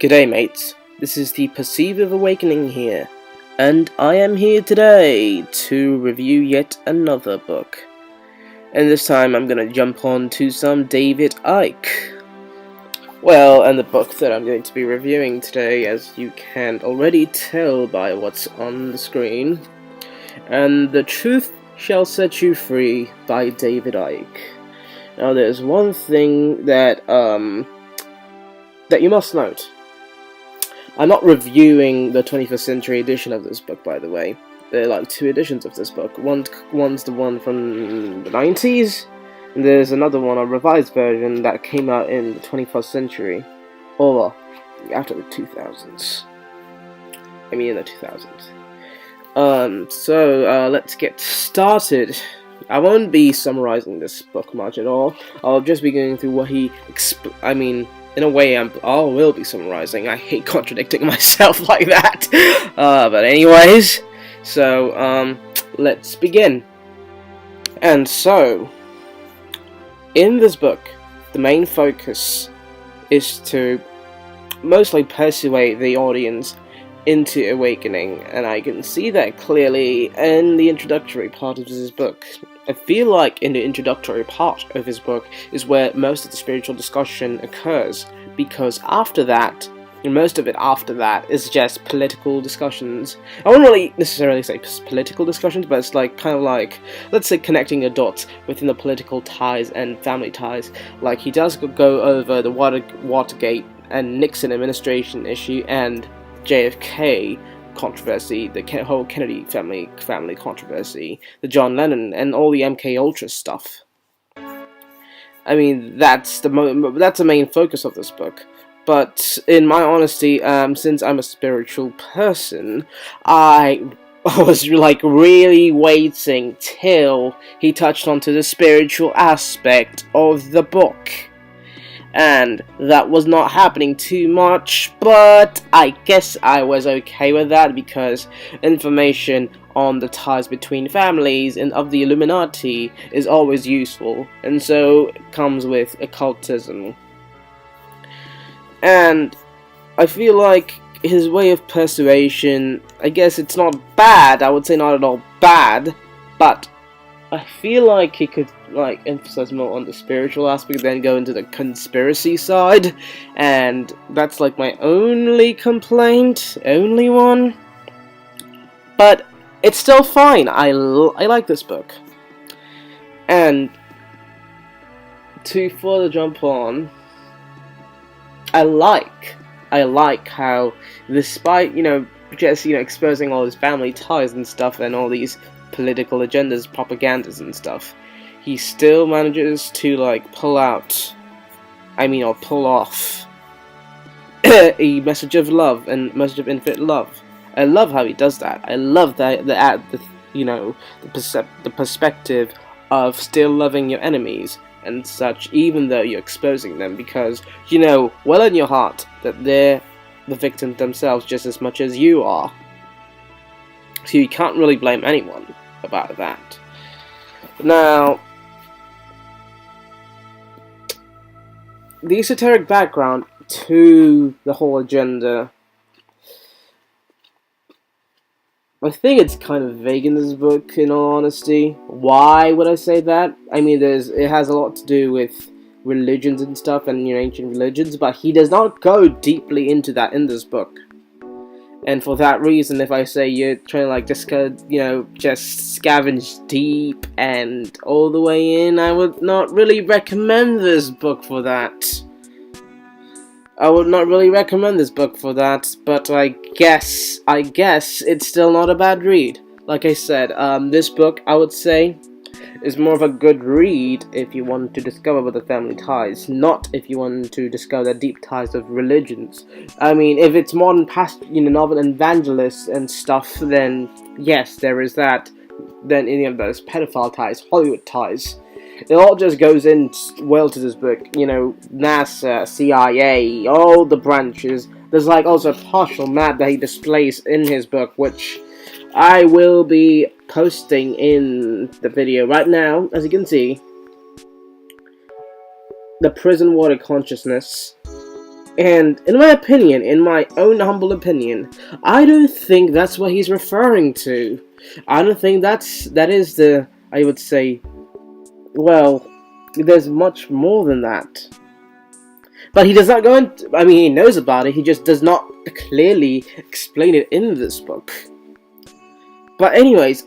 G'day mates, this is the PerceiverOfAwakening here, and I am here today to review yet another book. And this time I'm gonna jump on to some David Icke. Well, and the book that I'm going to be reviewing today, as you can already tell by what's on the screen, And The Truth Shall Set You Free by David Icke. Now there's one thing that you must note. I'm not reviewing the 21st century edition of this book, by the way. There are like two editions of this book. One's the one from the 90s, and there's another one, a revised version, that came out in the 21st century. Or after the 2000s. I mean in the 2000s. So let's get started. I won't be summarizing this book much at all. I'll just be going through what he in a way, I will be summarizing. I hate contradicting myself like that. But anyways, so, let's begin. And so, in this book, the main focus is to mostly persuade the audience into awakening, and I can see that clearly in the introductory part of this book. I feel like in the introductory part of his book is where most of the spiritual discussion occurs, because after that, and most of it after that, is just political discussions. I wouldn't really necessarily say political discussions, but it's like kind of like, let's say, connecting the dots within the political ties and family ties. Like, he does go over the Watergate and Nixon administration issue and JFK controversy, the whole Kennedy family controversy, the John Lennon, and all the MK Ultra stuff. I mean, that's the main focus of this book. But in my honesty, since I'm a spiritual person, I was like really waiting till he touched onto the spiritual aspect of the book. And that was not happening too much, but I guess I was okay with that, because information on the ties between families and of the Illuminati is always useful, and so it comes with occultism. And I feel like his way of persuasion, I guess it's not bad, I would say not at all bad, but I feel like he could emphasize more on the spiritual aspect, then go into the conspiracy side, and that's like my only complaint, only one. But it's still fine. I like this book. And to further jump on, I like how, despite just exposing all his family ties and stuff and all these political agendas, propagandas and stuff, he still manages to pull off a message of love and message of infinite love. I love how he does that. I love the perspective of still loving your enemies and such, even though you're exposing them, because you know well in your heart that they're the victims themselves just as much as you are. So you can't really blame anyone about that. Now, the esoteric background to the whole agenda, I think it's kind of vague in this book, in all honesty. Why would I say that? I mean, it has a lot to do with religions and stuff, and ancient religions, but he does not go deeply into that in this book. And for that reason, if I say you're trying to just scavenge deep and all the way in, I would not really recommend this book for that. But I guess it's still not a bad read. Like I said, this book, I would say, is more of a good read if you want to discover the family ties, not if you want to discover the deep ties of religions. I mean, if it's modern novel evangelists and stuff, then yes, there is that. Then any of those pedophile ties, Hollywood ties, it all just goes in well to this book. NASA, CIA, all the branches. There's also a partial map that he displays in his book, which I will be posting in the video right now. As you can see, the prison water consciousness And in my opinion, in my own humble opinion, I don't think that's what he's referring to. I don't think that is the, I would say, well, there's much more than that. But he does not go into, I mean, he knows about it, he just does not clearly explain it in this book. But anyways,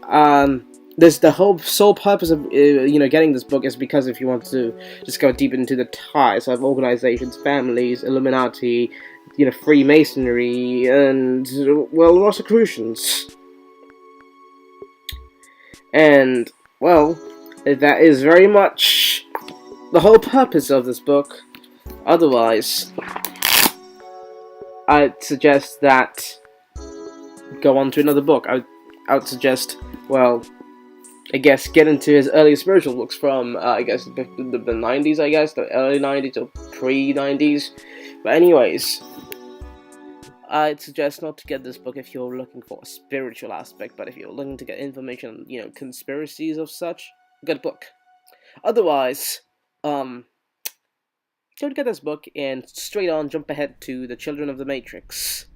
there's the whole sole purpose of, getting this book is because if you want to just go deep into the ties of organizations, families, Illuminati, Freemasonry, and, well, Rosicrucians. And, well, that is very much the whole purpose of this book. Otherwise, I'd suggest that go on to another book. I would suggest, well, I guess get into his early spiritual books from, I guess, the 90s, I guess, the early 90s or pre-90s. But anyways, I'd suggest not to get this book if you're looking for a spiritual aspect, but if you're looking to get information on, conspiracies of such, good book. Otherwise, don't get this book and straight on jump ahead to The Children of the Matrix.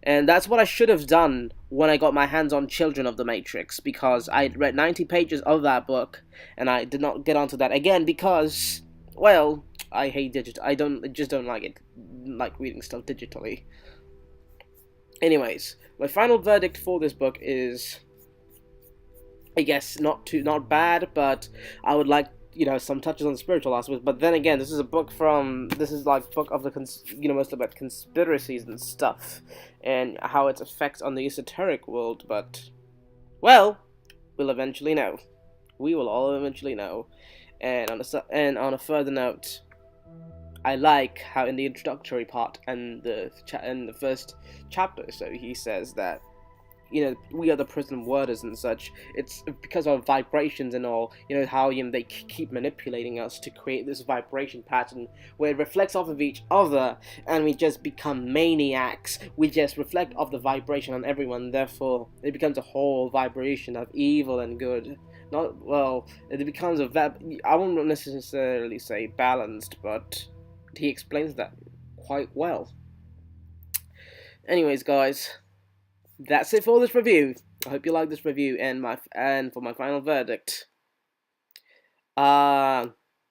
And that's what I should have done when I got my hands on Children of the Matrix, because I read 90 pages of that book, and I did not get onto that again because, well, I hate digital. I just don't like it, like reading stuff digitally. Anyways, my final verdict for this book is, I guess, not bad, but I would like, some touches on the spiritual aspects. But then again, this is book of the most about conspiracies and stuff, and how it affects on the esoteric world. But, well, we'll eventually know. We will all eventually know. And on a further note, I like how in the introductory part and the first chapter, so he says that, we are the prison warders and such. It's because of vibrations and all, how they keep manipulating us to create this vibration pattern where it reflects off of each other, and we just become maniacs. We just reflect off the vibration on everyone, therefore it becomes a whole vibration of evil and good. It becomes I won't necessarily say balanced, but he explains that quite well. Anyways, guys, that's it for this review. I hope you like this review, and for my final verdict,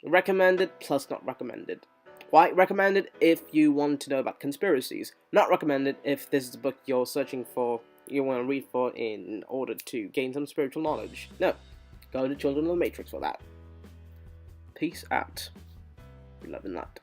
recommended plus not recommended. Quite recommended if you want to know about conspiracies. Not recommended if this is the book you're searching for, you want to read for in order to gain some spiritual knowledge. No, go to Children of the Matrix for that. Peace out. Love and light.